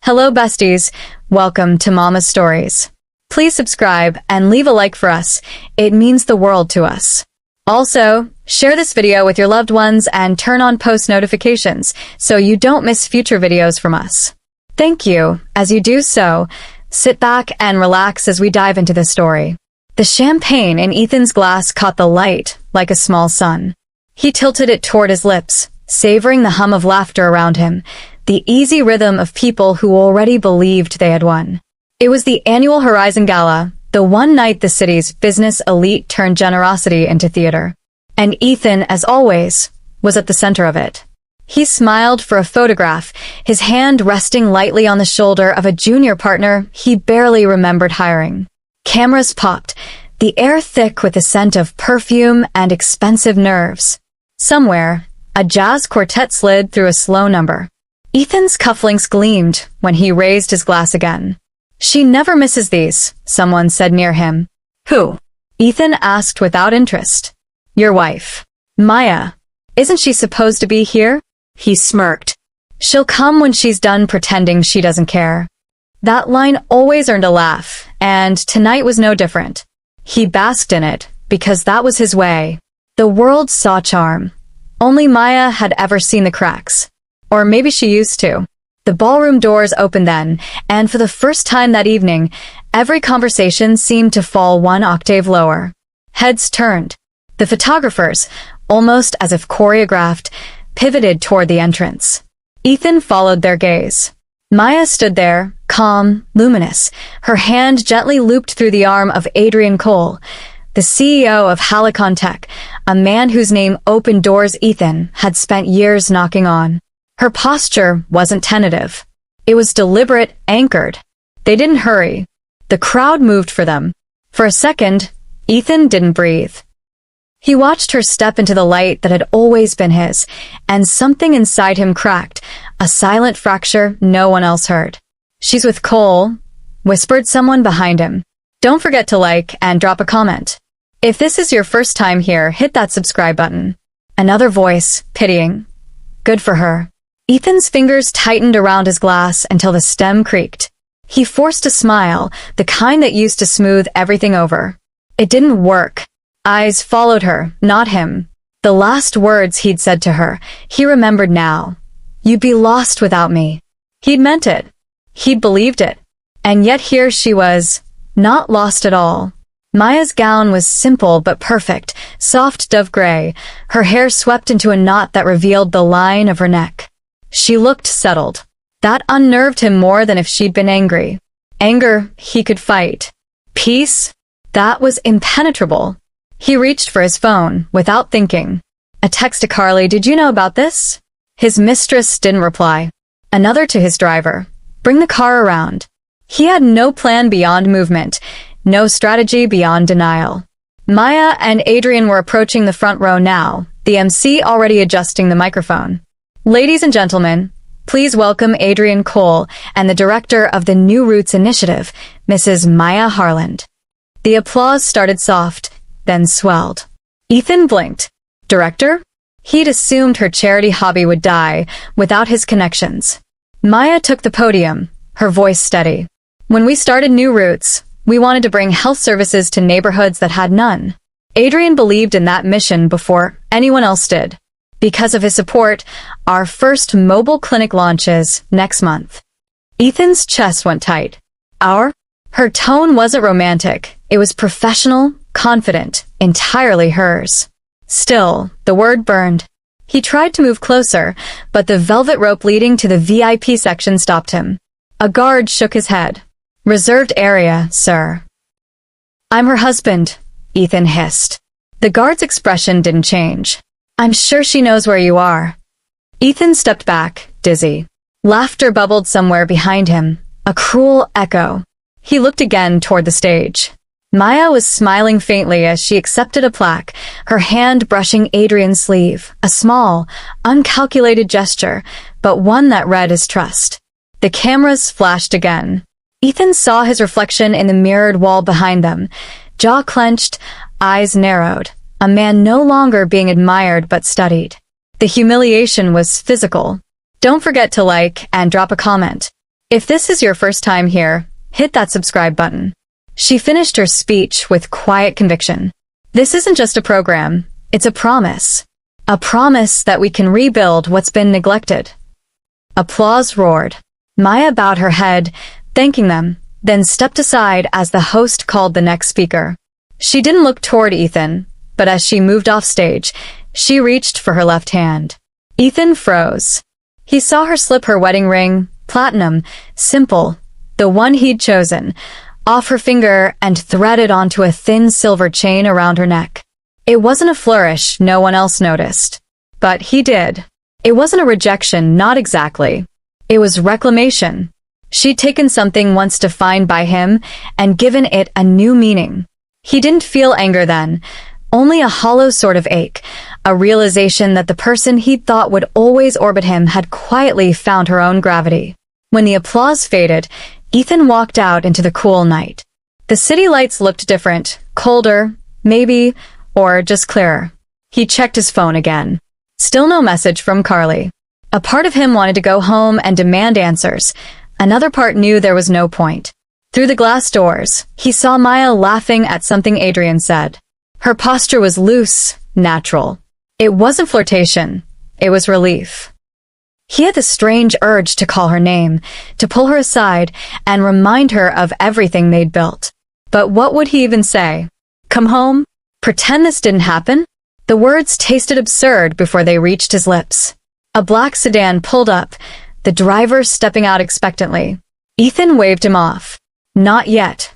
Hello besties, welcome to Mama's Stories. Please subscribe and leave a like for us, it means the world to us. Also, share this video with your loved ones and turn on post notifications so you don't miss future videos from us. Thank you. As you do so, sit back and relax as we dive into the story. The champagne in Ethan's glass caught the light like a small sun. He tilted it toward his lips, savoring the hum of laughter around him, the easy rhythm of people who already believed they had won. It was the annual Horizon Gala, the one night the city's business elite turned generosity into theater. And Ethan, as always, was at the center of it. He smiled for a photograph, his hand resting lightly on the shoulder of a junior partner he barely remembered hiring. Cameras popped, the air thick with the scent of perfume and expensive nerves. Somewhere, a jazz quartet slid through a slow number. Ethan's cufflinks gleamed when he raised his glass again. "She never misses these," someone said near him. "Who?" Ethan asked without interest. "Your wife. Maya. Isn't she supposed to be here?" He smirked. "She'll come when she's done pretending she doesn't care." That line always earned a laugh, and tonight was no different. He basked in it, because that was his way. The world saw charm. Only Maya had ever seen the cracks. Or maybe she used to. The ballroom doors opened then, and for the first time that evening, every conversation seemed to fall one octave lower. Heads turned. The photographers, almost as if choreographed, pivoted toward the entrance. Ethan followed their gaze. Maya stood there, calm, luminous, her hand gently looped through the arm of Adrian Cole, the CEO of Halicon Tech, a man whose name opened doors Ethan had spent years knocking on. Her posture wasn't tentative. It was deliberate, anchored. They didn't hurry. The crowd moved for them. For a second, Ethan didn't breathe. He watched her step into the light that had always been his, and something inside him cracked, a silent fracture no one else heard. "She's with Cole," whispered someone behind him. "Don't forget to like and drop a comment. If this is your first time here, hit that subscribe button." Another voice, pitying. "Good for her." Ethan's fingers tightened around his glass until the stem creaked. He forced a smile, the kind that used to smooth everything over. It didn't work. Eyes followed her, not him. The last words he'd said to her, he remembered now. "You'd be lost without me." He'd meant it. He'd believed it. And yet here she was, not lost at all. Maya's gown was simple but perfect, soft dove gray, her hair swept into a knot that revealed the line of her neck. She looked settled. That unnerved him more than if she'd been angry. Anger, he could fight. Peace? That was impenetrable. He reached for his phone, without thinking. A text to Carly, "Did you know about this?" His mistress didn't reply. Another to his driver, "Bring the car around." He had no plan beyond movement, no strategy beyond denial. Maya and Adrian were approaching the front row now, the MC already adjusting the microphone. "Ladies and gentlemen, please welcome Adrian Cole and the director of the New Roots Initiative, Mrs. Maya Harland." The applause started soft, then swelled. Ethan blinked. Director? He'd assumed her charity hobby would die without his connections. Maya took the podium, her voice steady. "When we started New Roots, we wanted to bring health services to neighborhoods that had none. Adrian believed in that mission before anyone else did. Because of his support, our first mobile clinic launches next month." Ethan's chest went tight. "Our?" Her tone wasn't romantic. It was professional, confident, entirely hers. Still, the word burned. He tried to move closer, but the velvet rope leading to the VIP section stopped him. A guard shook his head. "Reserved area, sir." "I'm her husband," Ethan hissed. The guard's expression didn't change. "I'm sure she knows where you are." Ethan stepped back, dizzy. Laughter bubbled somewhere behind him, a cruel echo. He looked again toward the stage. Maya was smiling faintly as she accepted a plaque, her hand brushing Adrian's sleeve, a small, uncalculated gesture, but one that read his trust. The cameras flashed again. Ethan saw his reflection in the mirrored wall behind them, jaw clenched, eyes narrowed. A man no longer being admired but studied. The humiliation was physical. "Don't forget to like and drop a comment. If this is your first time here, hit that subscribe button. She finished her speech with quiet conviction. This isn't just a program, it's a promise. A promise that we can rebuild what's been neglected. Applause roared. Maya bowed her head, thanking them, then stepped aside as the host called the next speaker. She didn't look toward Ethan, but as she moved off stage, she reached for her left hand. Ethan froze. He saw her slip her wedding ring, platinum, simple, the one he'd chosen, off her finger and thread it onto a thin silver chain around her neck. It wasn't a flourish no one else noticed. But he did. It wasn't a rejection, not exactly. It was reclamation. She'd taken something once defined by him and given it a new meaning. He didn't feel anger then, only a hollow sort of ache, a realization that the person he'd thought would always orbit him had quietly found her own gravity. When the applause faded, Ethan walked out into the cool night. The city lights looked different, colder, maybe, or just clearer. He checked his phone again. Still no message from Carly. A part of him wanted to go home and demand answers. Another part knew there was no point. Through the glass doors, he saw Maya laughing at something Adrian said. Her posture was loose, natural. It wasn't flirtation. It was relief. He had the strange urge to call her name, to pull her aside, and remind her of everything they'd built. But what would he even say? Come home? Pretend this didn't happen? The words tasted absurd before they reached his lips. A black sedan pulled up, the driver stepping out expectantly. Ethan waved him off. Not yet.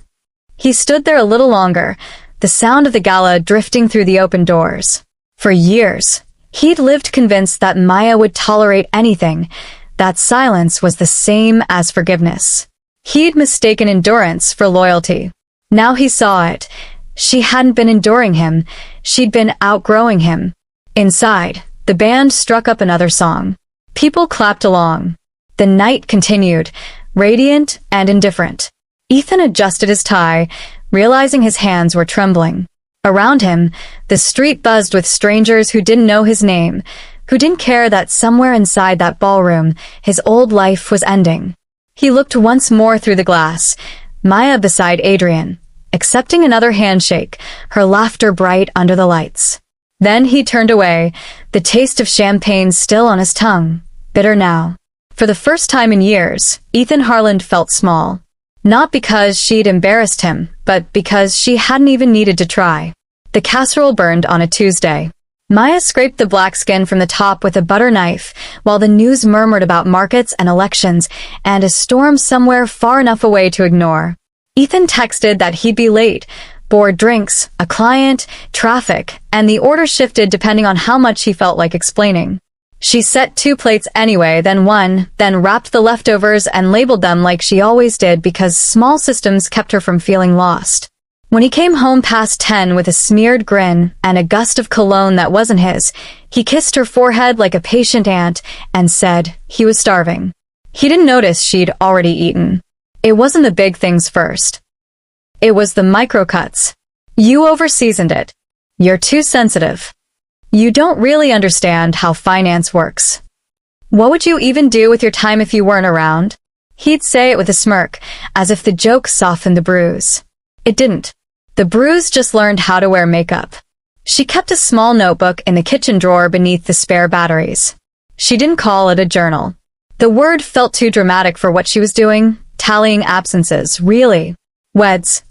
He stood there a little longer, the sound of the Gala drifting through the open doors. For years, he'd lived convinced that Maya would tolerate anything, that silence was the same as forgiveness. He'd mistaken endurance for loyalty. Now he saw it. She hadn't been enduring him, she'd been outgrowing him. Inside, the band struck up another song. People clapped along. The night continued, radiant and indifferent. Ethan adjusted his tie, realizing his hands were trembling. Around him, the street buzzed with strangers who didn't know his name, who didn't care that somewhere inside that ballroom, his old life was ending. He looked once more through the glass, Maya beside Adrian, accepting another handshake, her laughter bright under the lights. Then he turned away, the taste of champagne still on his tongue, bitter now. For the first time in years, Ethan Harland felt small. Not because she'd embarrassed him, but because she hadn't even needed to try. The casserole burned on a Tuesday. Maya scraped the black skin from the top with a butter knife, while the news murmured about markets and elections, and a storm somewhere far enough away to ignore. Ethan texted that he'd be late, bored drinks, a client, traffic, and the order shifted depending on how much he felt like explaining. She set 2 plates anyway, then 1, then wrapped the leftovers and labeled them like she always did because small systems kept her from feeling lost. When he came home past 10 with a smeared grin and a gust of cologne that wasn't his, he kissed her forehead like a patient aunt and said he was starving. He didn't notice she'd already eaten. It wasn't the big things first. It was the micro-cuts. You over-seasoned it. You're too sensitive. You don't really understand how finance works. What would you even do with your time if you weren't around? He'd say it with a smirk, as if the joke softened the bruise. It didn't. The bruise just learned how to wear makeup. She kept a small notebook in the kitchen drawer beneath the spare batteries. She didn't call it a journal. The word felt too dramatic for what she was doing, tallying absences, really. Weds.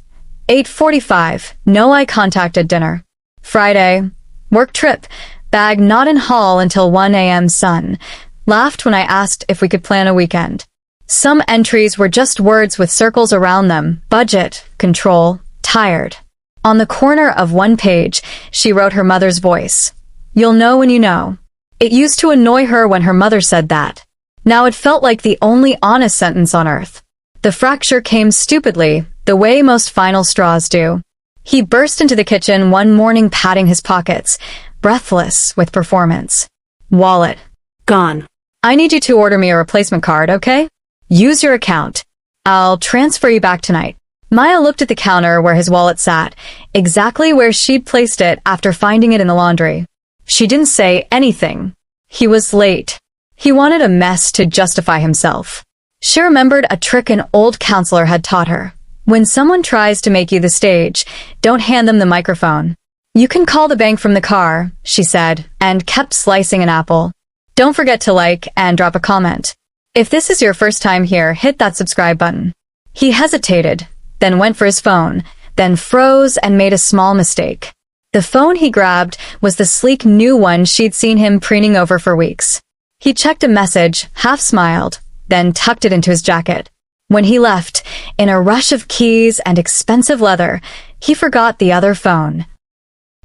8:45, no eye contact at dinner. Friday. Work trip, bag not in hall until 1 a.m. sun. Laughed when I asked if we could plan a weekend. Some entries were just words with circles around them, budget, control, tired. On the corner of one page, she wrote her mother's voice. You'll know when you know. It used to annoy her when her mother said that. Now it felt like the only honest sentence on earth. The fracture came stupidly, the way most final straws do. He burst into the kitchen one morning patting his pockets, breathless with performance. Wallet. Gone. I need you to order me a replacement card, okay? Use your account. I'll transfer you back tonight. Maya looked at the counter where his wallet sat, exactly where she'd placed it after finding it in the laundry. She didn't say anything. He was late. He wanted a mess to justify himself. She remembered a trick an old counselor had taught her. When someone tries to make you the stage, don't hand them the microphone. You can call the bank from the car, she said, and kept slicing an apple. Don't forget to like and drop a comment. If this is your first time here, hit that subscribe button. He hesitated, then went for his phone, then froze and made a small mistake. The phone he grabbed was the sleek new one she'd seen him preening over for weeks. He checked a message, half smiled, then tucked it into his jacket. When he left, in a rush of keys and expensive leather, he forgot the other phone.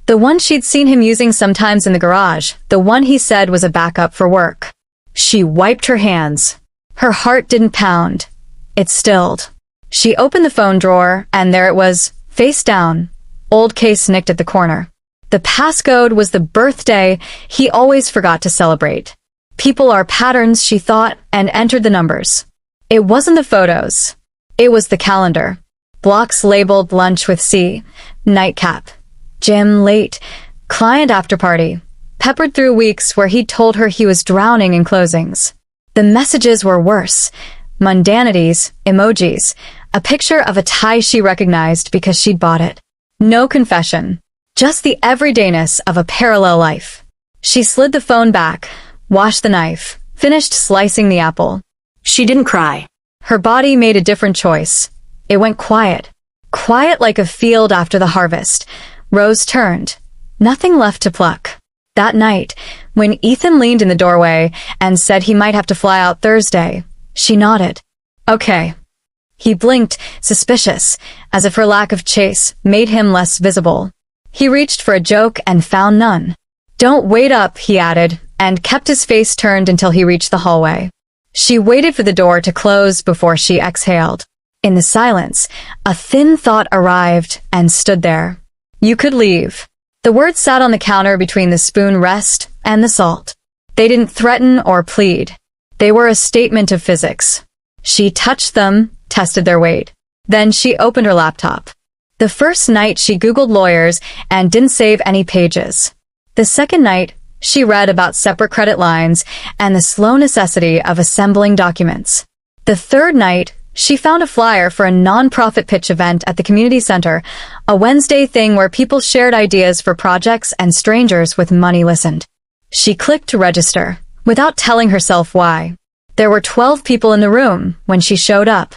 The one she'd seen him using sometimes in the garage, the one he said was a backup for work. She wiped her hands. Her heart didn't pound. It stilled. She opened the phone drawer, and there it was, face down. Old case nicked at the corner. The passcode was the birthday he always forgot to celebrate. People are patterns, she thought, and entered the numbers. It wasn't the photos. It was the calendar. Blocks labeled lunch with C, nightcap, gym late, client after party, peppered through weeks where he'd told her he was drowning in closings. The messages were worse. Mundanities, emojis, a picture of a tie she recognized because she'd bought it. No confession. Just the everydayness of a parallel life. She slid the phone back, washed the knife, finished slicing the apple. She didn't cry. Her body made a different choice. It went quiet. Quiet like a field after the harvest. Rose turned. Nothing left to pluck. That night, when Ethan leaned in the doorway and said he might have to fly out Thursday, she nodded. Okay. He blinked, suspicious, as if her lack of chase made him less visible. He reached for a joke and found none. Don't wait up, he added, and kept his face turned until he reached the hallway. She waited for the door to close before she exhaled. In the silence, a thin thought arrived and stood there. You could leave. The words sat on the counter between the spoon rest and the salt. They didn't threaten or plead. They were a statement of physics. She touched them, tested their weight. Then she opened her laptop. The first night she Googled lawyers and didn't save any pages. The second night, she read about separate credit lines and the slow necessity of assembling documents. The third night, she found a flyer for a non-profit pitch event at the community center, a Wednesday thing where people shared ideas for projects and strangers with money listened. She clicked to register, without telling herself why. There were 12 people in the room when she showed up.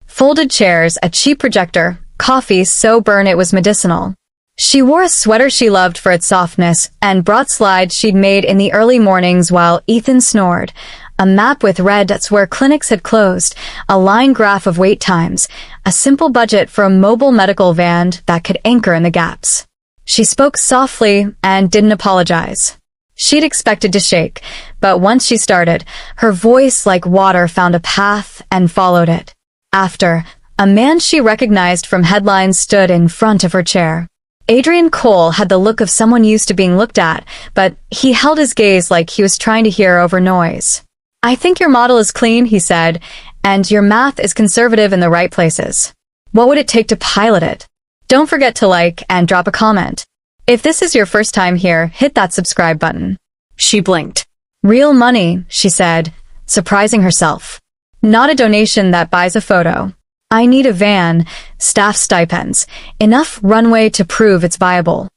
Folded chairs, a cheap projector, coffee so burn it was medicinal. She wore a sweater she loved for its softness and brought slides she'd made in the early mornings while Ethan snored, a map with red dots where clinics had closed, a line graph of wait times, a simple budget for a mobile medical van that could anchor in the gaps. She spoke softly and didn't apologize. She'd expected to shake, but once she started, her voice like water found a path and followed it. After, a man she recognized from headlines stood in front of her chair. Adrian Cole had the look of someone used to being looked at, but he held his gaze like he was trying to hear over noise. I think your model is clean, he said, and your math is conservative in the right places. What would it take to pilot it? Don't forget to like and drop a comment. If this is your first time here, hit that subscribe button. She blinked. Real money, she said, surprising herself. Not a donation that buys a photo. I need a van, staff stipends, enough runway to prove it's viable.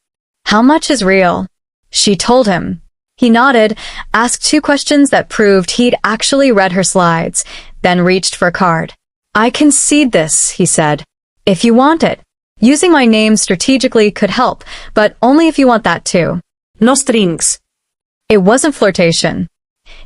How much is real? She told him. He nodded, asked 2 questions that proved he'd actually read her slides, then reached for a card. I concede this, he said. If you want it. Using my name strategically could help, but only if you want that too. No strings. It wasn't flirtation.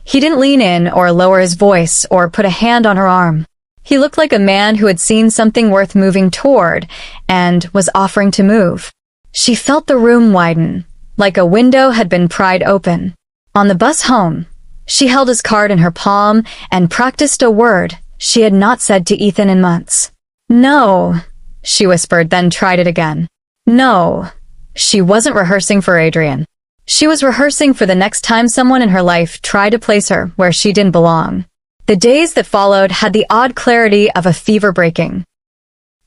He didn't lean in or lower his voice or put a hand on her arm. He looked like a man who had seen something worth moving toward and was offering to move. She felt the room widen, like a window had been pried open. On the bus home, she held his card in her palm and practiced a word she had not said to Ethan in months. No, she whispered, then tried it again. No. She wasn't rehearsing for Adrian. She was rehearsing for the next time someone in her life tried to place her where she didn't belong. The days that followed had the odd clarity of a fever breaking.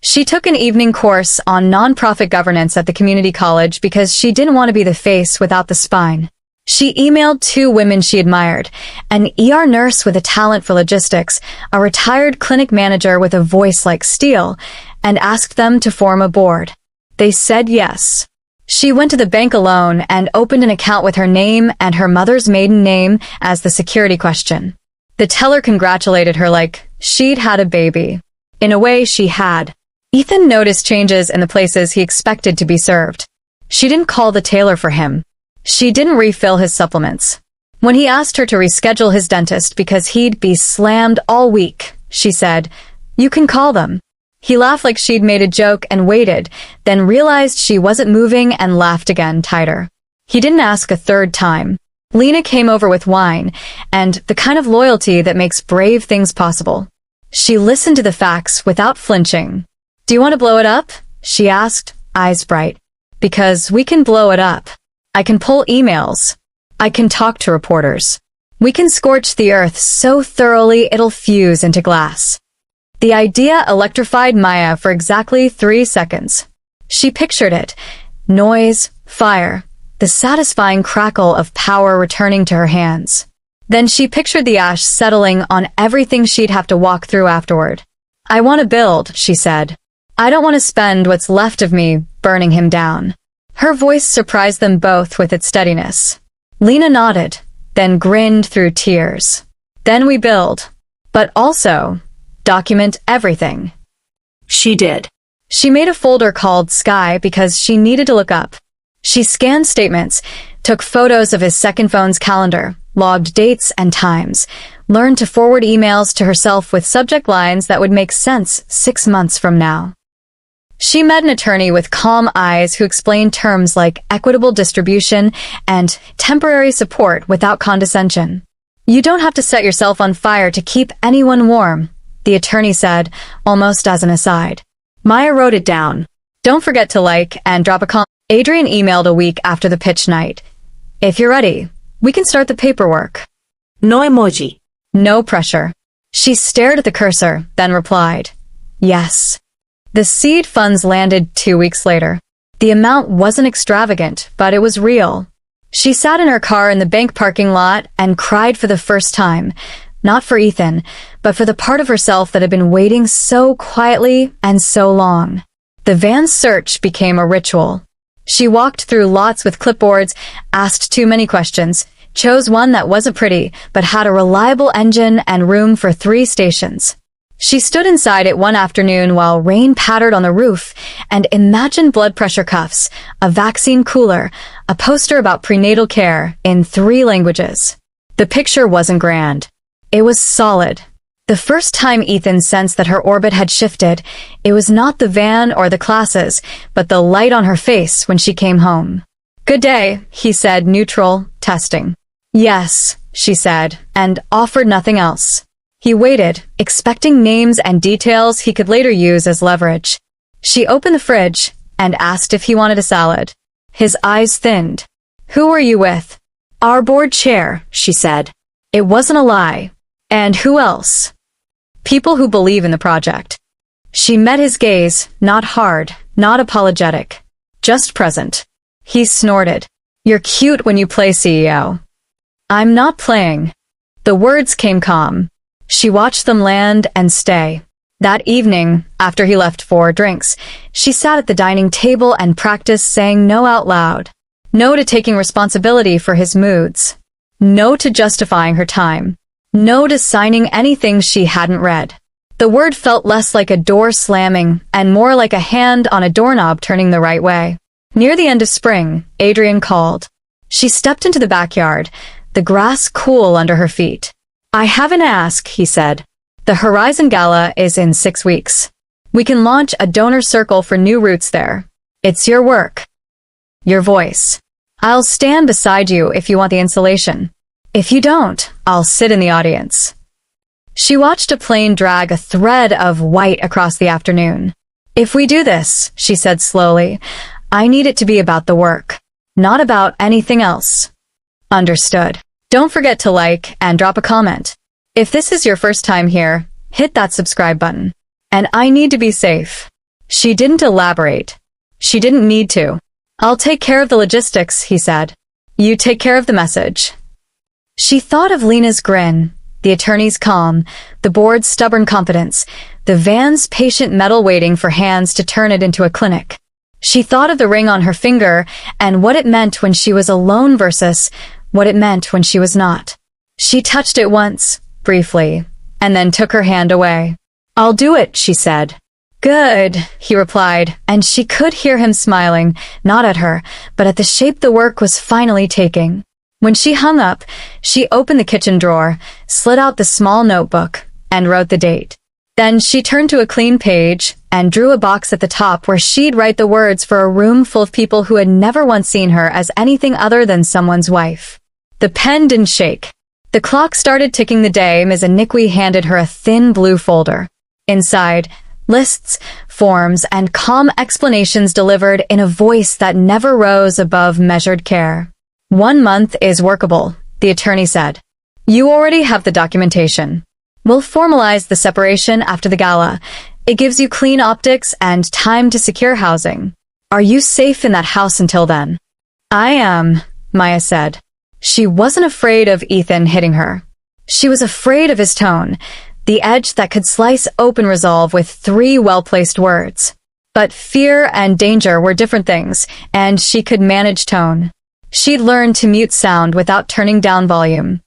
She took an evening course on nonprofit governance at the community college because she didn't want to be the face without the spine. She emailed 2 women she admired, an ER nurse with a talent for logistics, a retired clinic manager with a voice like steel, and asked them to form a board. They said yes. She went to the bank alone and opened an account with her name and her mother's maiden name as the security question. The teller congratulated her like she'd had a baby. In a way, she had. Ethan noticed changes in the places he expected to be served. She didn't call the tailor for him. She didn't refill his supplements. When he asked her to reschedule his dentist because he'd be slammed all week, she said, "You can call them." He laughed like she'd made a joke and waited, then realized she wasn't moving and laughed again, tighter. He didn't ask a third time. Lena came over with wine, and the kind of loyalty that makes brave things possible. She listened to the facts without flinching. "Do you want to blow it up?" she asked, eyes bright. "Because we can blow it up. I can pull emails. I can talk to reporters. We can scorch the earth so thoroughly it'll fuse into glass." The idea electrified Maya for exactly 3 seconds. She pictured it. Noise, fire, the satisfying crackle of power returning to her hands. Then she pictured the ash settling on everything she'd have to walk through afterward. "I want to build," she said. "I don't want to spend what's left of me burning him down." Her voice surprised them both with its steadiness. Lena nodded, then grinned through tears. "Then we build. But also, document everything." She did. She made a folder called Sky because she needed to look up. She scanned statements, took photos of his second phone's calendar, logged dates and times, learned to forward emails to herself with subject lines that would make sense 6 months from now. She met an attorney with calm eyes who explained terms like equitable distribution and temporary support without condescension. "You don't have to set yourself on fire to keep anyone warm," the attorney said, almost as an aside. Maya wrote it down. "Don't forget to like and drop a comment." Adrian emailed a week after the pitch night. "If you're ready, we can start the paperwork." No emoji. No pressure. She stared at the cursor, then replied, "Yes." The seed funds landed 2 weeks later. The amount wasn't extravagant, but it was real. She sat in her car in the bank parking lot and cried for the first time, not for Ethan, but for the part of herself that had been waiting so quietly and so long. The van's search became a ritual. She walked through lots with clipboards, asked too many questions, chose one that wasn't pretty, but had a reliable engine and room for 3 stations. She stood inside it one afternoon while rain pattered on the roof and imagined blood pressure cuffs, a vaccine cooler, a poster about prenatal care in 3 languages. The picture wasn't grand. It was solid. The first time Ethan sensed that her orbit had shifted, it was not the van or the classes, but the light on her face when she came home. "Good day," he said, neutral, testing. "Yes," she said, and offered nothing else. He waited, expecting names and details he could later use as leverage. She opened the fridge and asked if he wanted a salad. His eyes thinned. "Who were you with?" "Our board chair," she said. It wasn't a lie. "And who else?" "People who believe in the project." She met his gaze, not hard, not apologetic, just present. He snorted. "You're cute when you play CEO." "I'm not playing." The words came calm. She watched them land and stay. That evening, after he left for drinks, she sat at the dining table and practiced saying no out loud. No to taking responsibility for his moods. No to justifying her time. No to signing anything she hadn't read. The word felt less like a door slamming and more like a hand on a doorknob turning the right way. Near the end of spring, Adrian called. She stepped into the backyard, the grass cool under her feet. "I have an ask," he said. "The Horizon Gala is in 6 weeks. We can launch a donor circle for new routes there. It's your work. Your voice. I'll stand beside you if you want the insulation. If you don't, I'll sit in the audience." She watched a plane drag a thread of white across the afternoon. "If we do this," she said slowly, "I need it to be about the work, not about anything else." Understood. Don't forget to like and drop a comment. If this is your first time here, hit that subscribe button. And I need to be safe. She didn't elaborate. She didn't need to. "I'll take care of the logistics," he said. You take care of the message. She thought of Lena's grin, the attorney's calm, the board's stubborn confidence, the van's patient metal waiting for hands to turn it into a clinic. She thought of the ring on her finger and what it meant when she was alone versus what it meant when she was not. She touched it once, briefly, and then took her hand away. I'll do it, she said. Good, he replied, and she could hear him smiling, not at her, but at the shape the work was finally taking. When she hung up, she opened the kitchen drawer, slid out the small notebook, and wrote the date. Then she turned to a clean page and drew a box at the top where she'd write the words for a room full of people who had never once seen her as anything other than someone's wife. The pen didn't shake. The clock started ticking the day. Ms. Iniqui handed her a thin blue folder. Inside, lists, forms, and calm explanations delivered in a voice that never rose above measured care. 1 month is workable, the attorney said. You already have the documentation. We'll formalize the separation after the gala. It gives you clean optics and time to secure housing. Are you safe in that house until then? I am, Maya said. She wasn't afraid of Ethan hitting her. She was afraid of his tone, the edge that could slice open resolve with 3 well-placed words. But fear and danger were different things, and she could manage tone. She'd learned to mute sound without turning down volume.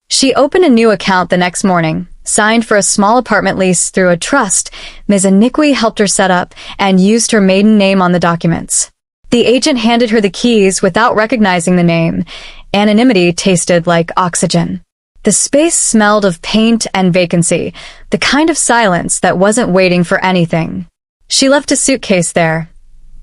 She opened a new account the next morning, signed for a small apartment lease through a trust Ms. Iniqui helped her set up, and used her maiden name on the documents. The agent handed her the keys without recognizing the name. Anonymity tasted like oxygen. The space smelled of paint and vacancy, the kind of silence that wasn't waiting for anything. She left a suitcase there.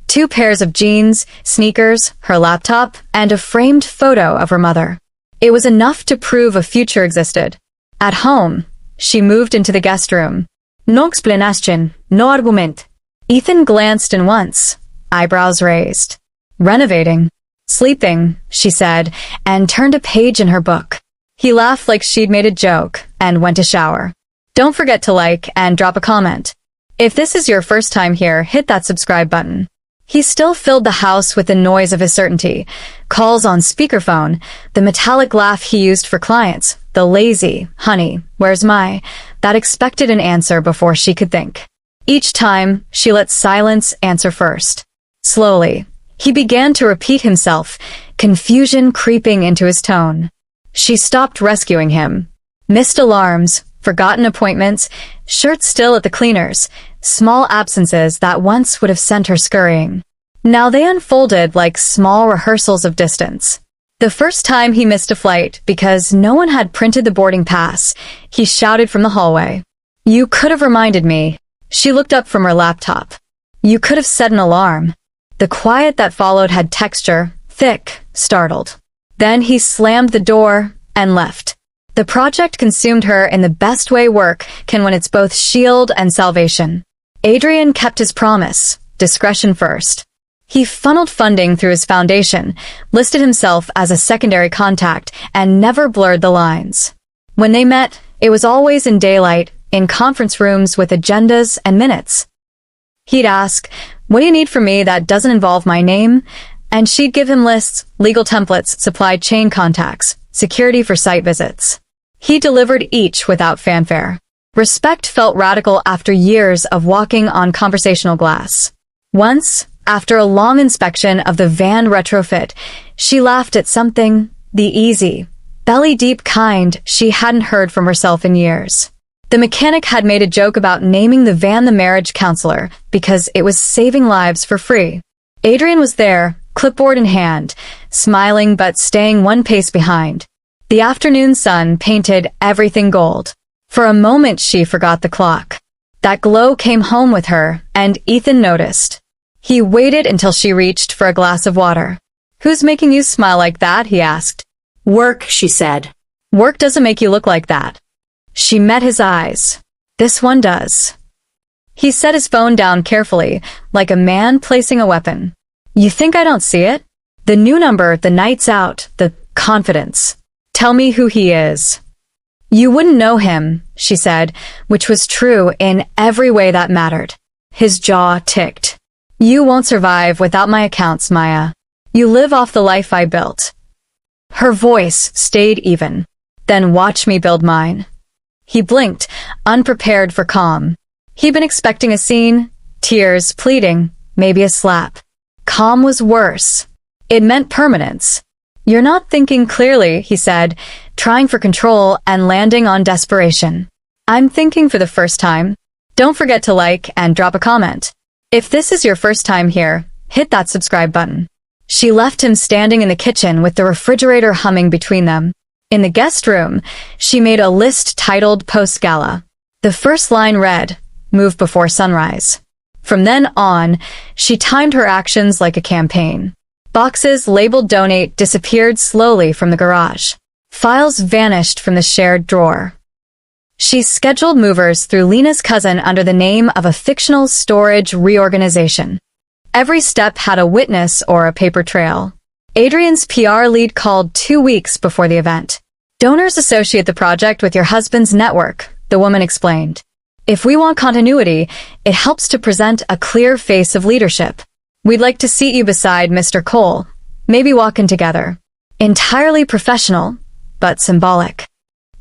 2 pairs of jeans, sneakers, her laptop, and a framed photo of her mother. It was enough to prove a future existed. At home, she moved into the guest room. No explanation, no argument. Ethan glanced in once, eyebrows raised. Renovating. Sleeping, she said, and turned a page in her book. He laughed like she'd made a joke, and went to shower. Don't forget to like and drop a comment. If this is your first time here, hit that subscribe button. He still filled the house with the noise of his certainty. Calls on speakerphone, the metallic laugh he used for clients, the lazy, honey, where's my, that expected an answer before she could think. Each time, she let silence answer first. Slowly, he began to repeat himself, confusion creeping into his tone. She stopped rescuing him. Missed alarms, forgotten appointments, shirts still at the cleaners, small absences that once would have sent her scurrying. Now they unfolded like small rehearsals of distance. The first time he missed a flight because no one had printed the boarding pass, he shouted from the hallway. You could have reminded me. She looked up from her laptop. You could have set an alarm. The quiet that followed had texture, thick, startled. Then he slammed the door and left. The project consumed her in the best way work can when it's both shield and salvation. Adrian kept his promise, discretion first. He funneled funding through his foundation, listed himself as a secondary contact, and never blurred the lines. When they met, it was always in daylight, in conference rooms with agendas and minutes. He'd ask, what do you need from me that doesn't involve my name? And she'd give him lists, legal templates, supply chain contacts, security for site visits. He delivered each without fanfare. Respect felt radical after years of walking on conversational glass. Once, after a long inspection of the van retrofit, she laughed at something, the easy, belly-deep kind she hadn't heard from herself in years. The mechanic had made a joke about naming the van the marriage counselor because it was saving lives for free. Adrian was there, clipboard in hand, smiling but staying 1 pace behind. The afternoon sun painted everything gold. For a moment she forgot the clock. That glow came home with her, and Ethan noticed. He waited until she reached for a glass of water. Who's making you smile like that? He asked. Work, she said. Work doesn't make you look like that. She met his eyes. This one does. He set his phone down carefully, like a man placing a weapon. You think I don't see it? The new number, the night's out, the confidence. Tell me who he is. You wouldn't know him, she said, which was true in every way that mattered. His jaw ticked. You won't survive without my accounts, Maya. You live off the life I built. Her voice stayed even. Then watch me build mine. He blinked, unprepared for calm. He'd been expecting a scene, tears, pleading, maybe a slap. Calm was worse. It meant permanence. You're not thinking clearly, he said, trying for control and landing on desperation. I'm thinking for the first time. Don't forget to like and drop a comment. If this is your first time here, hit that subscribe button. She left him standing in the kitchen with the refrigerator humming between them. In the guest room, she made a list titled Post-Gala. The first line read, "Move before sunrise." From then on, she timed her actions like a campaign. Boxes labeled donate disappeared slowly from the garage. Files vanished from the shared drawer. She scheduled movers through Lena's cousin under the name of a fictional storage reorganization. Every step had a witness or a paper trail. Adrian's PR lead called 2 weeks before the event. Donors associate the project with your husband's network, the woman explained. If we want continuity, it helps to present a clear face of leadership. We'd like to seat you beside Mr. Cole, maybe walking together. Entirely professional, but symbolic.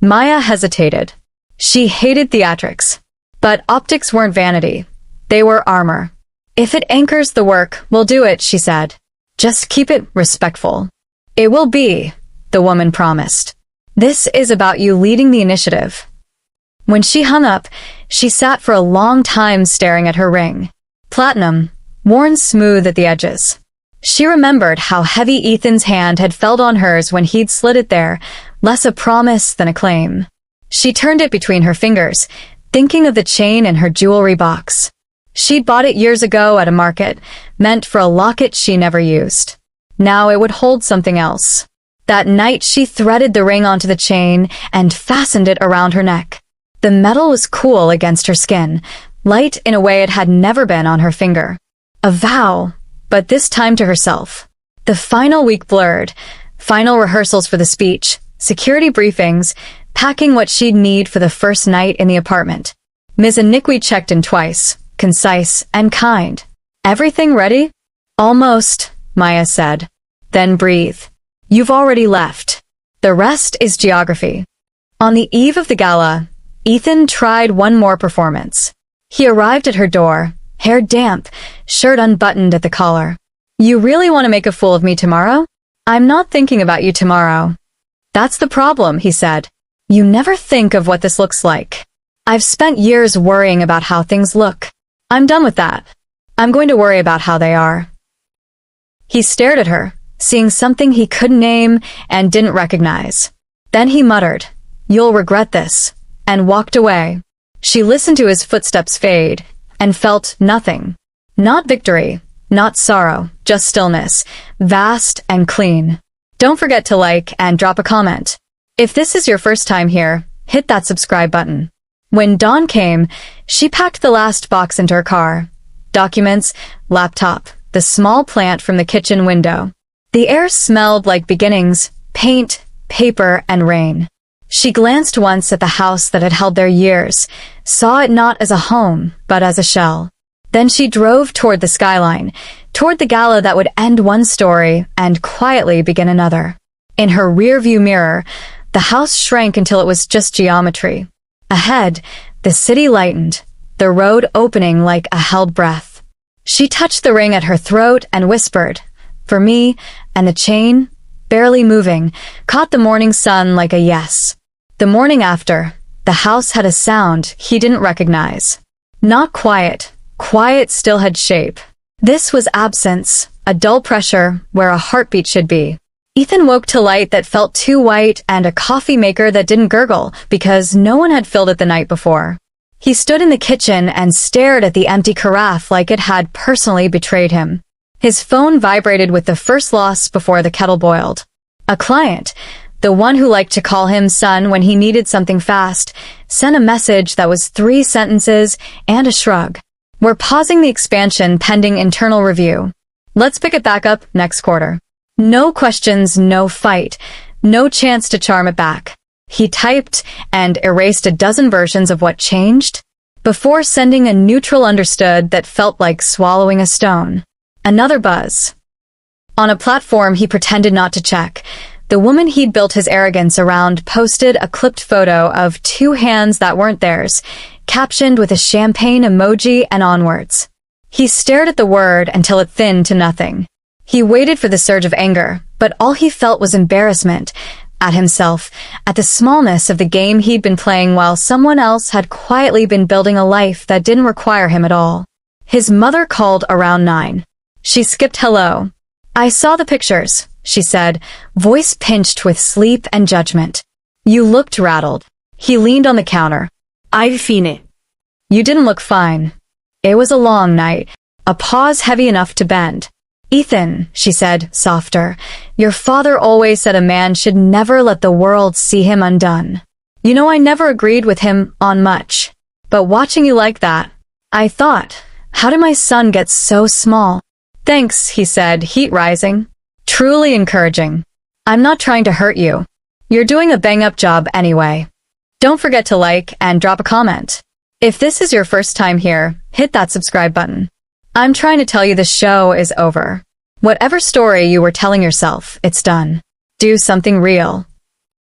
Maya hesitated. She hated theatrics. But optics weren't vanity. They were armor. If it anchors the work, we'll do it, she said. Just keep it respectful. It will be, the woman promised. This is about you leading the initiative. When she hung up, she sat for a long time staring at her ring. Platinum, worn smooth at the edges. She remembered how heavy Ethan's hand had felt on hers when he'd slid it there, less a promise than a claim. She turned it between her fingers, thinking of the chain in her jewelry box. She'd bought it years ago at a market, meant for a locket she never used. Now it would hold something else. That night she threaded the ring onto the chain and fastened it around her neck. The metal was cool against her skin, light in a way it had never been on her finger. A vow, but this time to herself. The final week blurred, final rehearsals for the speech, security briefings, packing what she'd need for the first night in the apartment. Ms. Iniqui checked in twice, concise and kind. Everything ready? Almost, Maya said. Then breathe. You've already left. The rest is geography. On the eve of the gala, Ethan tried one more performance. He arrived at her door, hair damp, shirt unbuttoned at the collar. You really want to make a fool of me tomorrow? I'm not thinking about you tomorrow. That's the problem, he said. You never think of what this looks like. I've spent years worrying about how things look. I'm done with that. I'm going to worry about how they are. He stared at her, seeing something he couldn't name and didn't recognize. Then he muttered, "You'll regret this," and walked away. She listened to his footsteps fade and felt nothing. Not victory, not sorrow, just stillness, vast and clean. Don't forget to like and drop a comment. If this is your first time here, hit that subscribe button. When dawn came, she packed the last box into her car. Documents, laptop, the small plant from the kitchen window. The air smelled like beginnings, paint, paper, and rain. She glanced once at the house that had held their years, saw it not as a home, but as a shell. Then she drove toward the skyline, toward the gala that would end one story and quietly begin another. In her rearview mirror, the house shrank until it was just geometry. Ahead, the city lightened, the road opening like a held breath. She touched the ring at her throat and whispered, "For me," and the chain, barely moving, caught the morning sun like a yes. The morning after, the house had a sound he didn't recognize. Not quiet. Quiet still had shape. This was absence, a dull pressure where a heartbeat should be. Ethan woke to light that felt too white and a coffee maker that didn't gurgle because no one had filled it the night before. He stood in the kitchen and stared at the empty carafe like it had personally betrayed him. His phone vibrated with the first loss before the kettle boiled. A client, the one who liked to call him son when he needed something fast, sent a message that was 3 sentences and a shrug. We're pausing the expansion pending internal review. Let's pick it back up next quarter. No questions, no fight, no chance to charm it back. He typed and erased a dozen versions of what changed before sending a neutral understood that felt like swallowing a stone. Another buzz. On a platform he pretended not to check, The woman he'd built his arrogance around posted a clipped photo of two hands that weren't theirs, captioned with a champagne emoji and onwards. He stared at the word until it thinned to nothing. He waited for the surge of anger, but all he felt was embarrassment at himself, at the smallness of the game he'd been playing while someone else had quietly been building a life that didn't require him at all. His mother called around 9. She skipped hello. "I saw the pictures," she said, voice pinched with sleep and judgment. "You looked rattled." He leaned on the counter. "I've seen it." "You didn't look fine." It was a long night, a pause heavy enough to bend. "Ethan," she said, softer, "your father always said a man should never let the world see him undone. You know, I never agreed with him on much. But watching you like that, I thought, how did my son get so small?" "Thanks," he said, heat rising. "Truly encouraging. I'm not trying to hurt you. You're doing a bang-up job anyway. Don't forget to like and drop a comment. If this is your first time here, hit that subscribe button. I'm trying to tell you the show is over. Whatever story you were telling yourself, it's done. Do something real."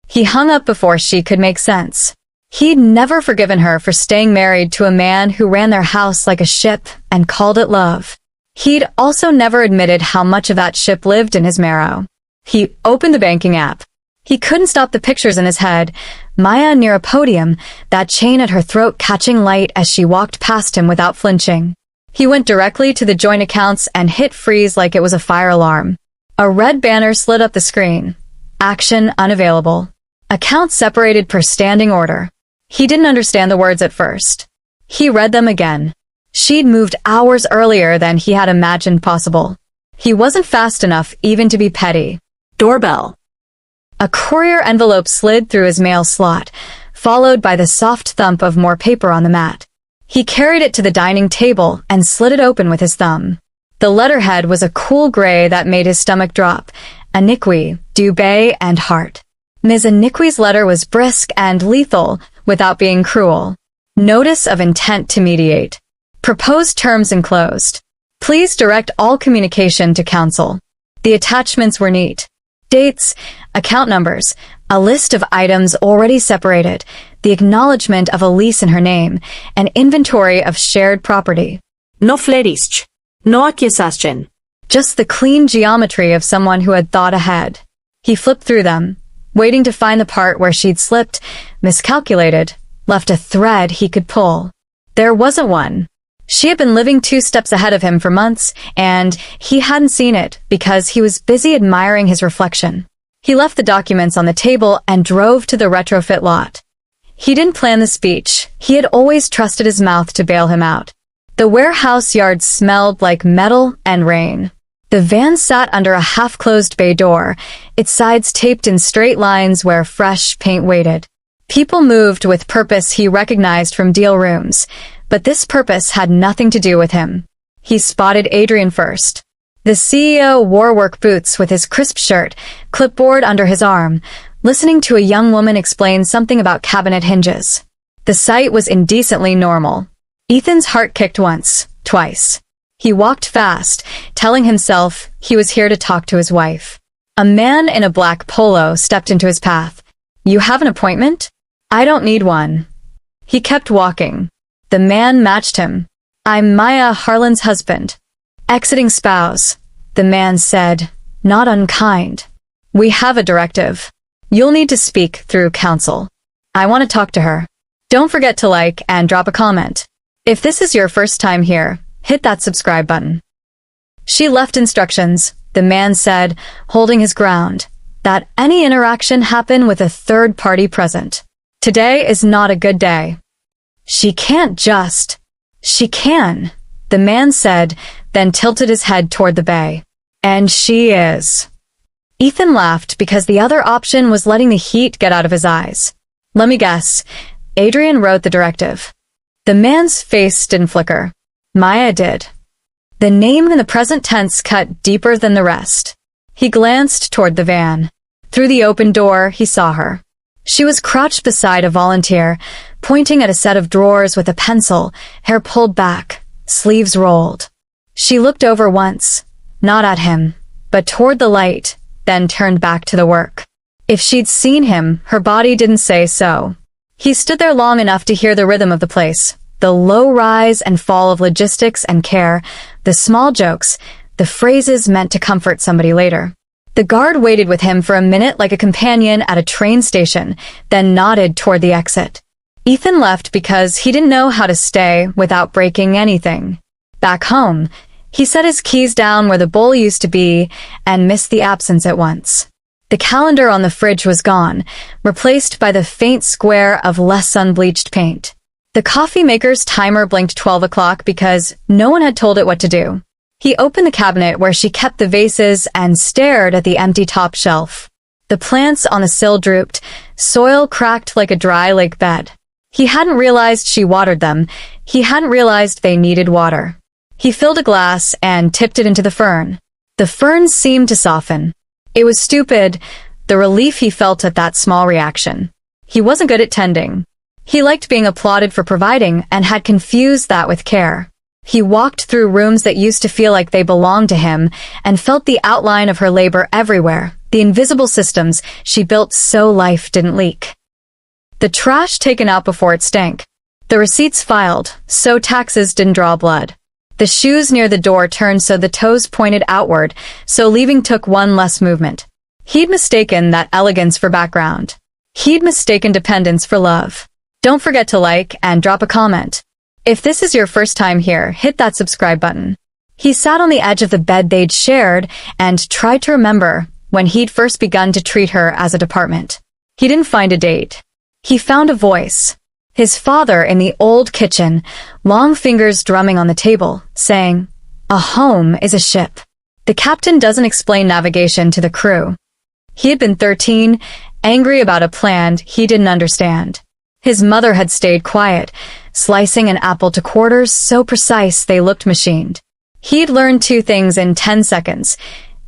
He hung up before she could make sense. He'd never forgiven her for staying married to a man who ran their house like a ship and called it love. He'd also never admitted how much of that ship lived in his marrow. He opened the banking app. He couldn't stop the pictures in his head. Maya near a podium, that chain at her throat catching light as she walked past him without flinching. He went directly to the joint accounts and hit freeze like it was a fire alarm. A red banner slid up the screen. Action unavailable. Accounts separated per standing order. He didn't understand the words at first. He read them again. She'd moved hours earlier than he had imagined possible. He wasn't fast enough even to be petty. Doorbell. A courier envelope slid through his mail slot, followed by the soft thump of more paper on the mat. He carried it to the dining table and slid it open with his thumb. The letterhead was a cool gray that made his stomach drop. Aniqui, Dubé, and Heart. Ms. Aniqui's letter was brisk and lethal without being cruel. Notice of intent to mediate. Proposed terms enclosed. Please direct all communication to counsel. The attachments were neat. Dates, account numbers, a list of items already separated, the acknowledgement of a lease in her name, an inventory of shared property. No flerišť. No accusation. Just the clean geometry of someone who had thought ahead. He flipped through them, waiting to find the part where she'd slipped, miscalculated, left a thread he could pull. There wasn't one. She had been living 2 steps ahead of him for months, and he hadn't seen it because he was busy admiring his reflection. He left the documents on the table and drove to the retrofit lot. He didn't plan the speech. He had always trusted his mouth to bail him out. The warehouse yard smelled like metal and rain. The van sat under a half-closed bay door, its sides taped in straight lines where fresh paint waited. People moved with purpose he recognized from deal rooms, but this purpose had nothing to do with him. He spotted Adrian first. The CEO wore work boots with his crisp shirt, clipboard under his arm, listening to a young woman explain something about cabinet hinges. The sight was indecently normal. Ethan's heart kicked once, twice. He walked fast, telling himself he was here to talk to his wife. A man in a black polo stepped into his path. "You have an appointment?" "I don't need one." He kept walking. The man matched him. "I'm Maya Harlan's husband." "Exiting spouse," the man said, not unkind. "We have a directive. You'll need to speak through counsel. I want to talk to her." Don't forget to like and drop a comment. If this is your first time here, hit that subscribe button. She left instructions, the man said, holding his ground, that any interaction happen with a third party present. Today is not a good day. She can't just. She can, the man said, then tilted his head toward the bay. And she is. Ethan laughed because the other option was letting the heat get out of his eyes. Let me guess. Adrian wrote the directive. The man's face didn't flicker. Maya did. The name in the present tense cut deeper than the rest. He glanced toward the van. Through the open door, he saw her. She was crouched beside a volunteer, pointing at a set of drawers with a pencil, hair pulled back, sleeves rolled. She looked over once, not at him, but toward the light, then turned back to the work. If she'd seen him, her body didn't say so. He stood there long enough to hear the rhythm of the place, the low rise and fall of logistics and care, the small jokes, the phrases meant to comfort somebody later. The guard waited with him for a minute like a companion at a train station, then nodded toward the exit. Ethan left because he didn't know how to stay without breaking anything. Back home, he set his keys down where the bowl used to be and missed the absence at once. The calendar on the fridge was gone, replaced by the faint square of less sun-bleached paint. The coffee maker's timer blinked 12 o'clock because no one had told it what to do. He opened the cabinet where she kept the vases and stared at the empty top shelf. The plants on the sill drooped, soil cracked like a dry lake bed. He hadn't realized she watered them. He hadn't realized they needed water. He filled a glass and tipped it into the fern. The fern seemed to soften. It was stupid, the relief he felt at that small reaction. He wasn't good at tending. He liked being applauded for providing and had confused that with care. He walked through rooms that used to feel like they belonged to him and felt the outline of her labor everywhere, the invisible systems she built so life didn't leak. The trash taken out before it stank. The receipts filed, so taxes didn't draw blood. The shoes near the door turned so the toes pointed outward, so leaving took one less movement. He'd mistaken that elegance for background. He'd mistaken dependence for love. Don't forget to like and drop a comment. If this is your first time here, hit that subscribe button. He sat on the edge of the bed they'd shared and tried to remember when he'd first begun to treat her as a department. He didn't find a date. He found a voice. His father in the old kitchen, long fingers drumming on the table, saying, "A home is a ship. The captain doesn't explain navigation to the crew." He had been 13, angry about a plan he didn't understand. His mother had stayed quiet, slicing an apple to quarters so precise they looked machined. He'd learned 2 things in 10 seconds.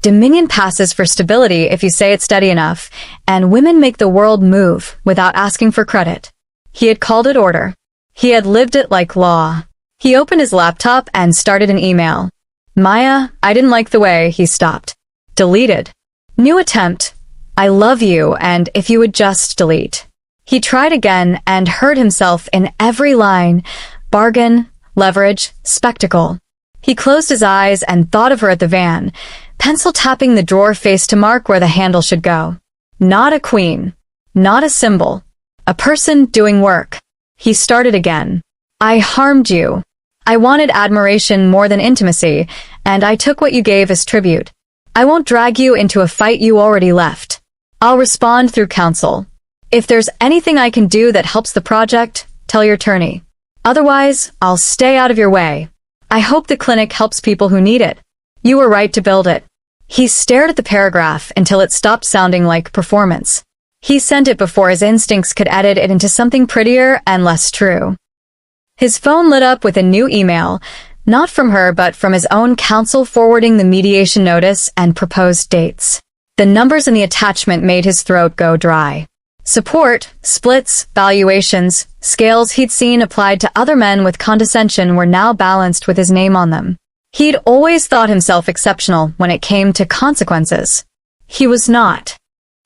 Dominion passes for stability if you say it's steady enough, and women make the world move without asking for credit. He had called it order. He had lived it like law. He opened his laptop and started an email. "Maya, I didn't like the way," he stopped. Deleted. New attempt. "I love you, and if you would just delete." He tried again and heard himself in every line. Bargain, leverage, spectacle. He closed his eyes and thought of her at the van, pencil tapping the drawer face to mark where the handle should go. Not a queen. Not a symbol. A person doing work. He started again. "I harmed you. I wanted admiration more than intimacy, and I took what you gave as tribute. I won't drag you into a fight you already left. I'll respond through counsel. If there's anything I can do that helps the project, tell your attorney. Otherwise, I'll stay out of your way. I hope the clinic helps people who need it. You were right to build it." He stared at the paragraph until it stopped sounding like performance. He sent it before his instincts could edit it into something prettier and less true. His phone lit up with a new email, not from her but from his own counsel forwarding the mediation notice and proposed dates. The numbers in the attachment made his throat go dry. Support, splits, valuations, scales he'd seen applied to other men with condescension were now balanced with his name on them. He'd always thought himself exceptional when it came to consequences. He was not.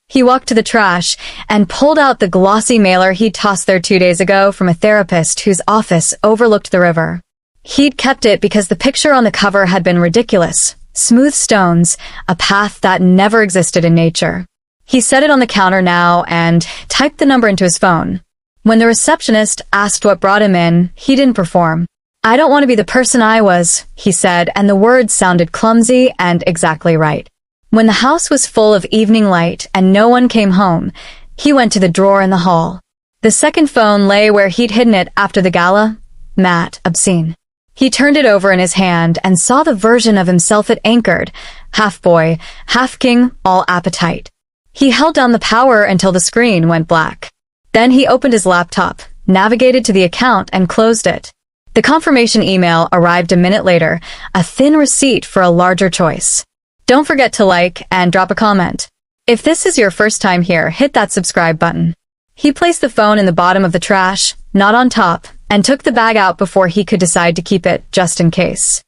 He walked to the trash and pulled out the glossy mailer he'd tossed there 2 days ago from a therapist whose office overlooked the river. He'd kept it because the picture on the cover had been ridiculous. Smooth stones, a path that never existed in nature. He set it on the counter now and typed the number into his phone. When the receptionist asked what brought him in, he didn't perform. "I don't want to be the person I was," he said, and the words sounded clumsy and exactly right. When the house was full of evening light and no one came home, he went to the drawer in the hall. The second phone lay where he'd hidden it after the gala. Matte, obscene. He turned it over in his hand and saw the version of himself it anchored, half boy, half king, all appetite. He held down the power until the screen went black. Then he opened his laptop, navigated to the account, and closed it. The confirmation email arrived a minute later, a thin receipt for a larger choice. Don't forget to like and drop a comment. If this is your first time here, hit that subscribe button. He placed the phone in the bottom of the trash, not on top, and took the bag out before he could decide to keep it, just in case.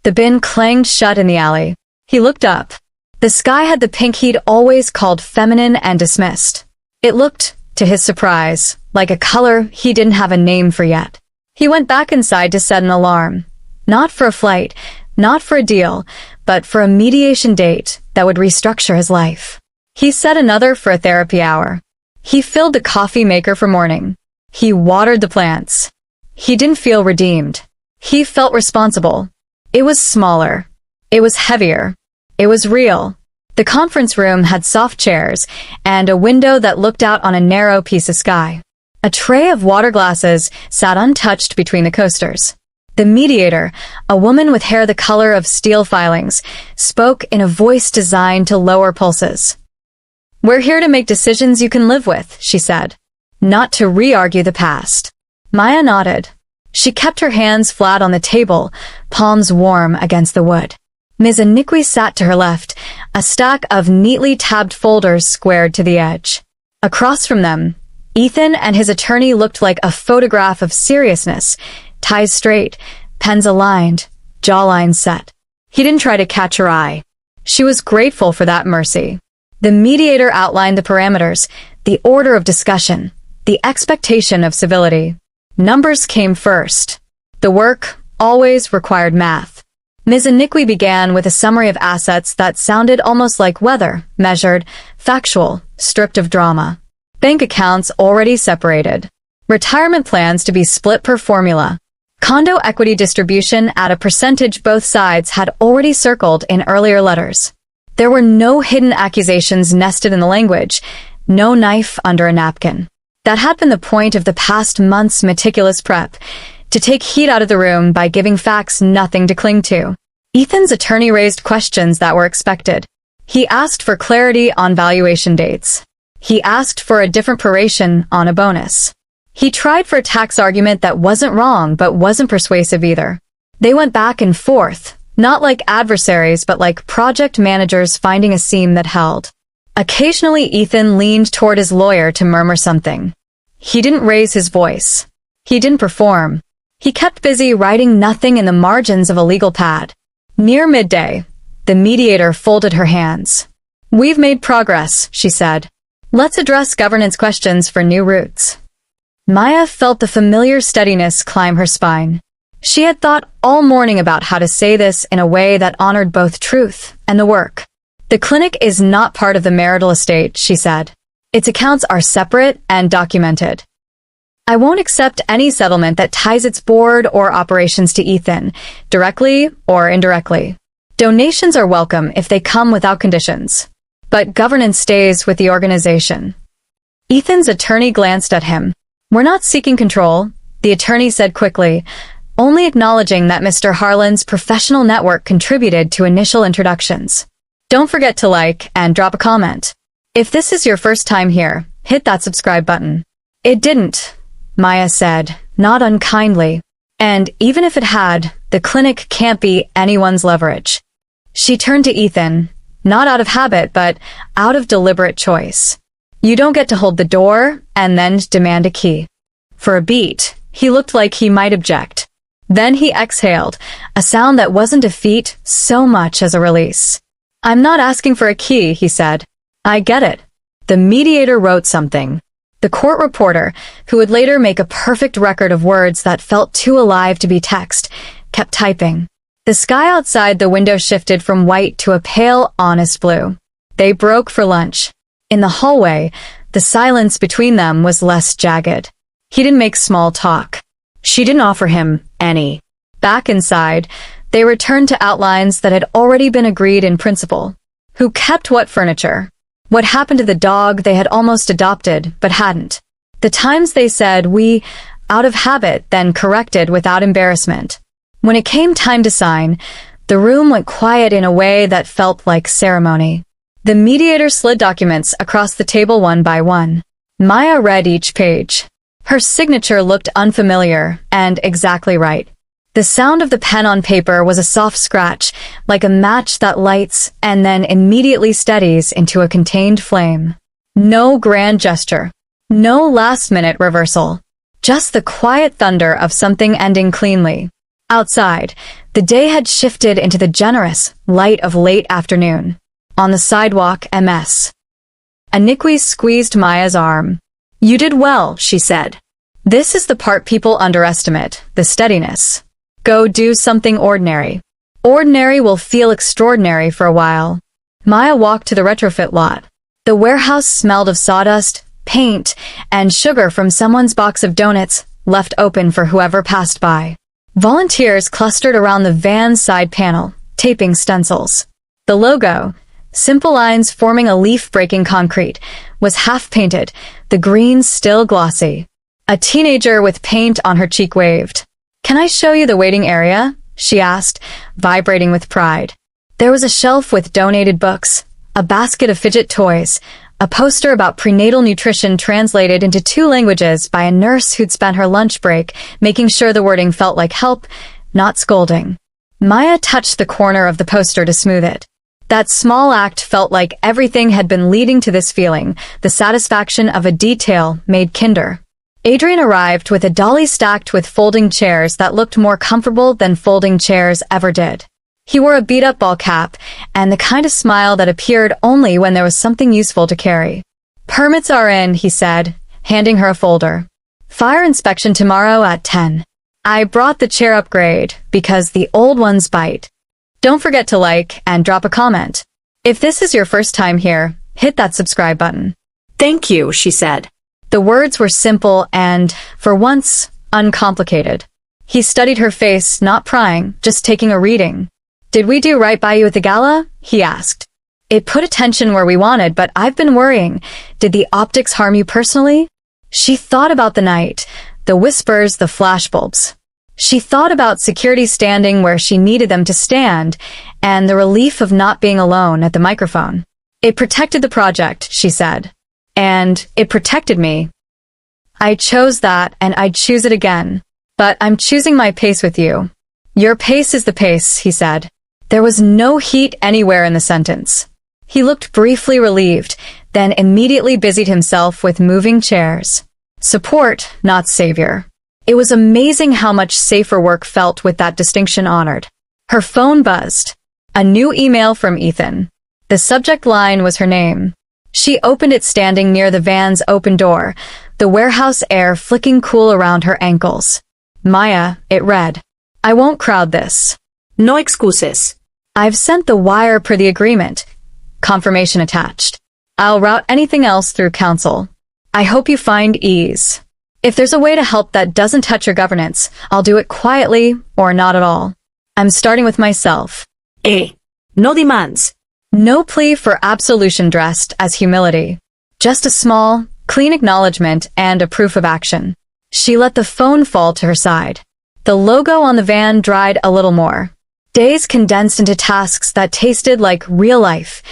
The bin clanged shut in the alley. He looked up. The sky had the pink he'd always called feminine and dismissed. It looked, to his surprise, like a color he didn't have a name for yet. He went back inside to set an alarm. Not for a flight, not for a deal, but for a mediation date that would restructure his life. He set another for a therapy hour. He filled the coffee maker for morning. He watered the plants. He didn't feel redeemed. He felt responsible. It was smaller. It was heavier. It was real. The conference room had soft chairs and a window that looked out on a narrow piece of sky. A tray of water glasses sat untouched between the coasters. The mediator, a woman with hair the color of steel filings, spoke in a voice designed to lower pulses. "We're here to make decisions you can live with," she said, "not to re-argue the past." Maya nodded. She kept her hands flat on the table, palms warm against the wood. Ms. Iniqui sat to her left, a stack of neatly tabbed folders squared to the edge. Across from them, Ethan and his attorney looked like a photograph of seriousness, ties straight, pens aligned, jawline set. He didn't try to catch her eye. She was grateful for that mercy. The mediator outlined the parameters, the order of discussion, the expectation of civility. Numbers came first. The work always required math. Ms. Iniqui began with a summary of assets that sounded almost like weather, measured, factual, stripped of drama. Bank accounts already separated. Retirement plans to be split per formula. Condo equity distribution at a percentage both sides had already circled in earlier letters. There were no hidden accusations nested in the language, no knife under a napkin. That had been the point of the past month's meticulous prep, to take heat out of the room by giving facts nothing to cling to. Ethan's attorney raised questions that were expected. He asked for clarity on valuation dates. He asked for a different proration on a bonus. He tried for a tax argument that wasn't wrong but wasn't persuasive either. They went back and forth, not like adversaries but like project managers finding a seam that held. Occasionally Ethan leaned toward his lawyer to murmur something. He didn't raise his voice. He didn't perform. He kept busy writing nothing in the margins of a legal pad. Near midday, the mediator folded her hands. "We've made progress," she said. "Let's address governance questions for new routes." Maya felt the familiar steadiness climb her spine. She had thought all morning about how to say this in a way that honored both truth and the work. "The clinic is not part of the marital estate," she said. "Its accounts are separate and documented. I won't accept any settlement that ties its board or operations to Ethan, directly or indirectly. Donations are welcome if they come without conditions. But governance stays with the organization." Ethan's attorney glanced at him. "We're not seeking control," the attorney said quickly, only acknowledging that Mr. Harlan's professional network contributed to initial introductions. "Don't forget to like and drop a comment. If this is your first time here, hit that subscribe button." "It didn't," Maya said, not unkindly. "And even if it had, the clinic can't be anyone's leverage." She turned to Ethan, not out of habit, but out of deliberate choice. "You don't get to hold the door and then demand a key." For a beat, he looked like he might object. Then he exhaled, a sound that wasn't defeat so much as a release. "I'm not asking for a key," he said. "I get it." The mediator wrote something. The court reporter, who would later make a perfect record of words that felt too alive to be text, kept typing. The sky outside the window shifted from white to a pale, honest blue. They broke for lunch. In the hallway, the silence between them was less jagged. He didn't make small talk. She didn't offer him any. Back inside, they returned to outlines that had already been agreed in principle. Who kept what furniture? What happened to the dog they had almost adopted, but hadn't? The times they said "we," out of habit, then corrected without embarrassment. When it came time to sign, the room went quiet in a way that felt like ceremony. The mediator slid documents across the table one by one. Maya read each page. Her signature looked unfamiliar and exactly right. The sound of the pen on paper was a soft scratch, like a match that lights and then immediately steadies into a contained flame. No grand gesture. No last-minute reversal. Just the quiet thunder of something ending cleanly. Outside, the day had shifted into the generous light of late afternoon. On the sidewalk, MS. Aniqui squeezed Maya's arm. "You did well," she said. "This is the part people underestimate, the steadiness. Go do something ordinary. Ordinary will feel extraordinary for a while." Maya walked to the retrofit lot. The warehouse smelled of sawdust, paint, and sugar from someone's box of donuts left open for whoever passed by. Volunteers clustered around the van's side panel, taping stencils. The logo, simple lines forming a leaf breaking concrete, was half-painted, the green still glossy. A teenager with paint on her cheek waved. "Can I show you the waiting area?" she asked, vibrating with pride. There was a shelf with donated books, a basket of fidget toys, a poster about prenatal nutrition translated into 2 languages by a nurse who'd spent her lunch break making sure the wording felt like help, not scolding. Maya touched the corner of the poster to smooth it. That small act felt like everything had been leading to this feeling, the satisfaction of a detail made kinder. Adrian arrived with a dolly stacked with folding chairs that looked more comfortable than folding chairs ever did. He wore a beat-up ball cap and the kind of smile that appeared only when there was something useful to carry. "Permits are in," he said, handing her a folder. "Fire inspection tomorrow at 10. I brought the chair upgrade because the old ones bite. Don't forget to like and drop a comment. If this is your first time here, hit that subscribe button." "Thank you," she said. The words were simple and, for once, uncomplicated. He studied her face, not prying, just taking a reading. "Did we do right by you at the gala?" he asked. "It put attention where we wanted, but I've been worrying. Did the optics harm you personally?" She thought about the night, the whispers, the flashbulbs. She thought about security standing where she needed them to stand, and the relief of not being alone at the microphone. "It protected the project," she said. "And it protected me. I chose that, and I'd choose it again. But I'm choosing my pace with you." "Your pace is the pace," he said. There was no heat anywhere in the sentence. He looked briefly relieved, then immediately busied himself with moving chairs. Support, not savior. It was amazing how much safer work felt with that distinction honored. Her phone buzzed. A new email from Ethan. The subject line was her name. She opened it standing near the van's open door, the warehouse air flicking cool around her ankles. "Maya," it read. "I won't crowd this. No excuses. I've sent the wire per the agreement. Confirmation attached. I'll route anything else through council. I hope you find ease. If there's a way to help that doesn't touch your governance, I'll do it quietly or not at all. I'm starting with myself." No demands. No plea for absolution dressed as humility. Just a small, clean acknowledgement and a proof of action. She let the phone fall to her side. The logo on the van dried a little more. Days condensed into tasks that tasted like real life.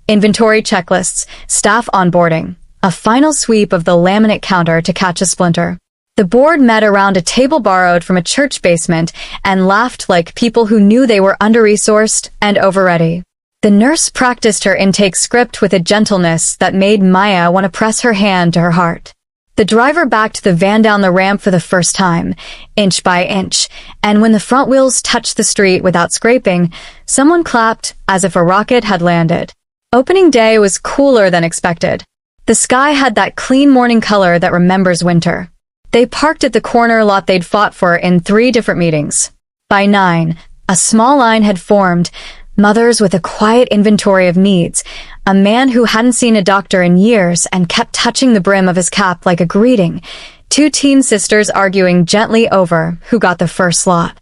Inventory checklists, staff onboarding, a final sweep of the laminate counter to catch a splinter. The board met around a table borrowed from a church basement and laughed like people who knew they were under-resourced and over-ready. The nurse practiced her intake script with a gentleness that made Maya want to press her hand to her heart. The driver backed the van down the ramp for the first time, inch by inch, and when the front wheels touched the street without scraping, someone clapped as if a rocket had landed. Opening day was cooler than expected. The sky had that clean morning color that remembers winter. They parked at the corner lot they'd fought for in 3 different meetings. By 9, a small line had formed, mothers with a quiet inventory of needs, a man who hadn't seen a doctor in years and kept touching the brim of his cap like a greeting, 2 teen sisters arguing gently over who got the first slot.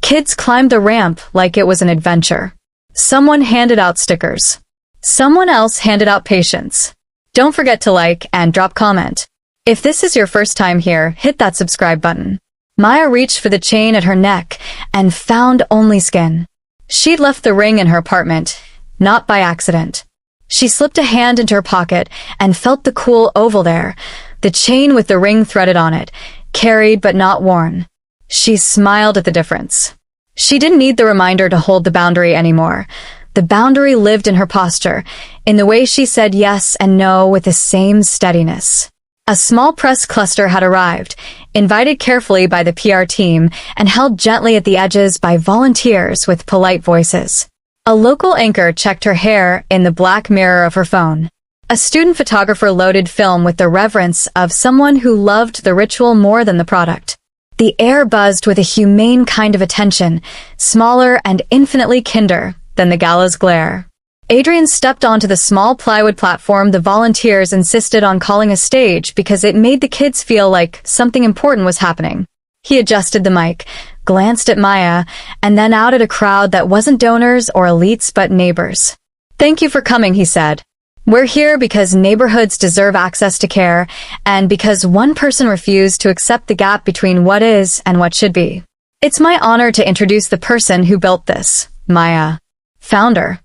Kids climbed the ramp like it was an adventure. Someone handed out stickers. Someone else handed out patience. Don't forget to like and drop comment. If this is your first time here, hit that subscribe button. Maya reached for the chain at her neck and found only skin. She'd left the ring in her apartment, not by accident. She slipped a hand into her pocket and felt the cool oval there, the chain with the ring threaded on it, carried but not worn. She smiled at the difference. She didn't need the reminder to hold the boundary anymore. The boundary lived in her posture, in the way she said yes and no with the same steadiness. A small press cluster had arrived, invited carefully by the PR team and held gently at the edges by volunteers with polite voices. A local anchor checked her hair in the black mirror of her phone. A student photographer loaded film with the reverence of someone who loved the ritual more than the product. The air buzzed with a humane kind of attention, smaller and infinitely kinder than the gala's glare. Adrian stepped onto the small plywood platform the volunteers insisted on calling a stage because it made the kids feel like something important was happening. He adjusted the mic, glanced at Maya, and then out at a crowd that wasn't donors or elites but neighbors. "Thank you for coming," he said. "We're here because neighborhoods deserve access to care, and because one person refused to accept the gap between what is and what should be. It's my honor to introduce the person who built this, Maya. Founder."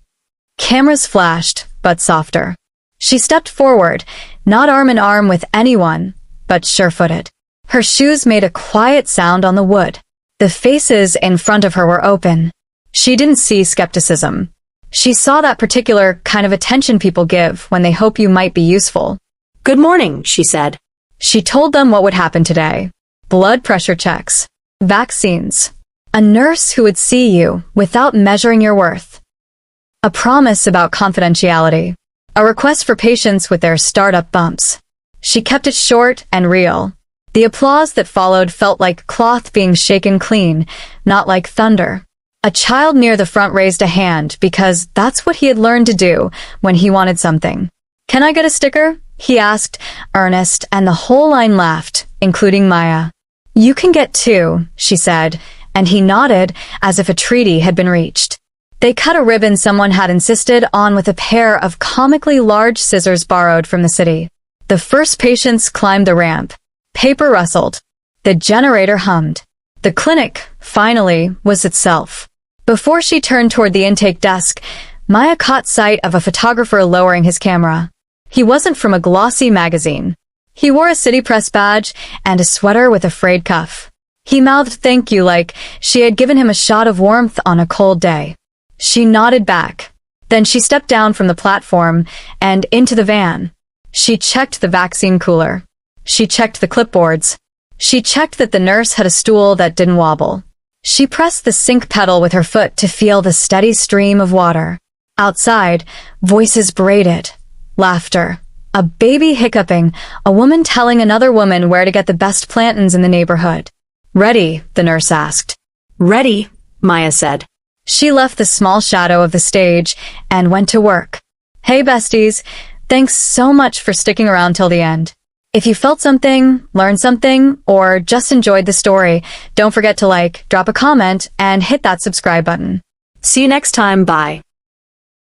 Cameras flashed, but softer. She stepped forward, not arm in arm with anyone, but sure-footed. Her shoes made a quiet sound on the wood. The faces in front of her were open. She didn't see skepticism. She saw that particular kind of attention people give when they hope you might be useful. "Good morning," she said. She told them what would happen today. Blood pressure checks. Vaccines. A nurse who would see you without measuring your worth. A promise about confidentiality. A request for patience with their startup bumps. She kept it short and real. The applause that followed felt like cloth being shaken clean, not like thunder. A child near the front raised a hand because that's what he had learned to do when he wanted something. "Can I get a sticker?" he asked, earnest, and the whole line laughed, including Maya. "You can get two," she said, and he nodded as if a treaty had been reached. They cut a ribbon someone had insisted on with a pair of comically large scissors borrowed from the city. The first patients climbed the ramp. Paper rustled. The generator hummed. The clinic, finally, was itself. Before she turned toward the intake desk, Maya caught sight of a photographer lowering his camera. He wasn't from a glossy magazine. He wore a city press badge and a sweater with a frayed cuff. He mouthed thank you like she had given him a shot of warmth on a cold day. She nodded back. Then she stepped down from the platform and into the van. She checked the vaccine cooler. She checked the clipboards. She checked that the nurse had a stool that didn't wobble. She pressed the sink pedal with her foot to feel the steady stream of water. Outside, voices braided. Laughter. A baby hiccuping, a woman telling another woman where to get the best plantains in the neighborhood. "Ready?" the nurse asked. "Ready," Maya said. She left the small shadow of the stage and went to work. "Hey besties, thanks so much for sticking around till the end. If you felt something, learned something, or just enjoyed the story, don't forget to drop a comment, and hit that subscribe button." See you next time. Bye.